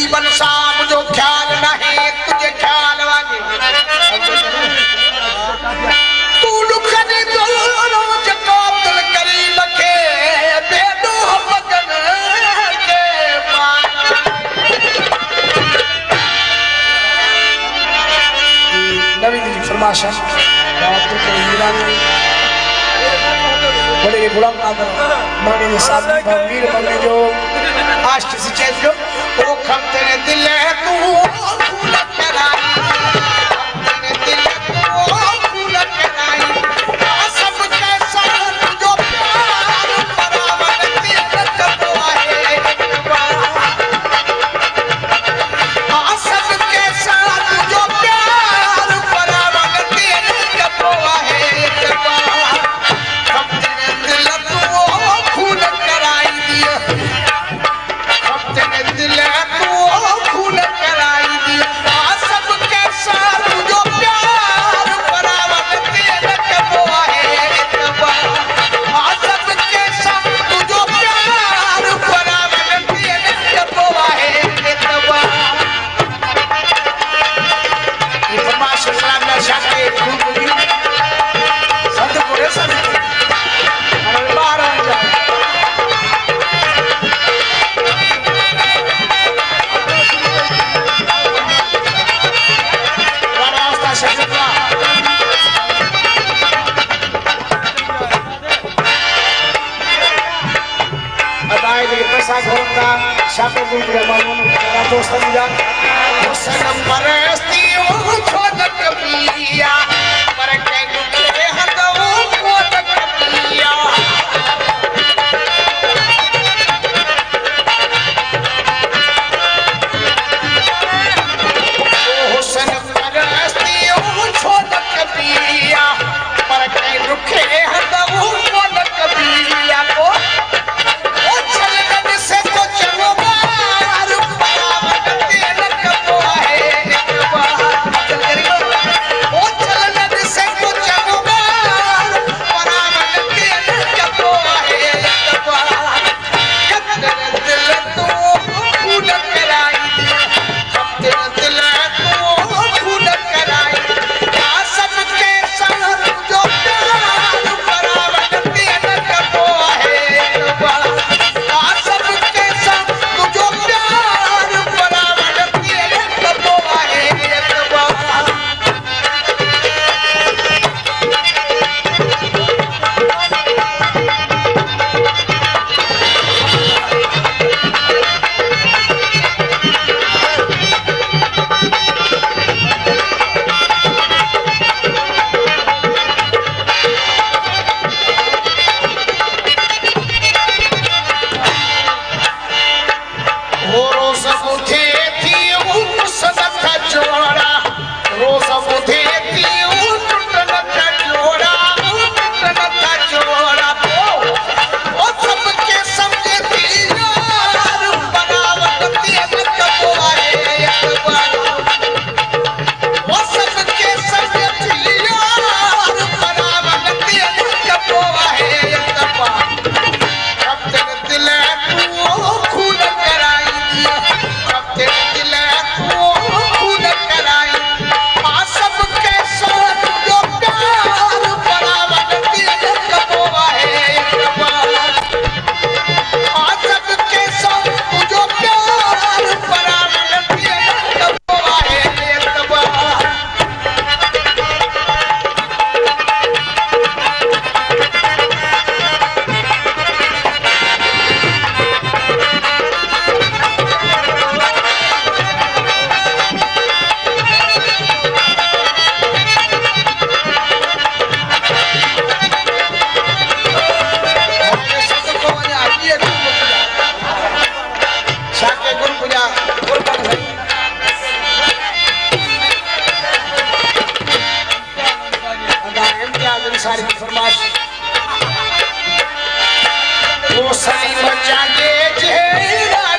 जीवन सा मुझो ख्याल नहीं तुझे ख्याल वाली तू लुखनी तो रोज को दिल करीब के बेदो मगन के नबी जी फरमाशा बात तो ईरानी बड़े गुलाम आदम बड़े साथी वीर बनने जो आशिक से चेत जो ओ खम तेरे दिल है तू फूल कराई तेरे दिल तू फूल कराई सब के साथ जो प्यार बराबर तेरे कब आए सब के साथ जो प्यार बराबर तेरे कब आए खम तेरे दिल तू फूल कराई दिया तेरे दिल तू फूल कराई दिया सबके साथ जो प्यार बराबर तेरे कब आए सबके साथ जो प्यार बराबर तेरे कब आए ये फरमाश सलाम में शाके खूब संत पूरे संत बाहर आ जाए पैसा घोरता शापे गुरु मालूम मेरा दोस्त मुझा हुसन परस्ती ओ खोदक पिया पर के गुरे हदो खोदक पिया हुसन परस्ती ओ खोदक पिया पर के रुखे हदो खोदक पिया को सारी फरमाश वो सही बचा के जेरा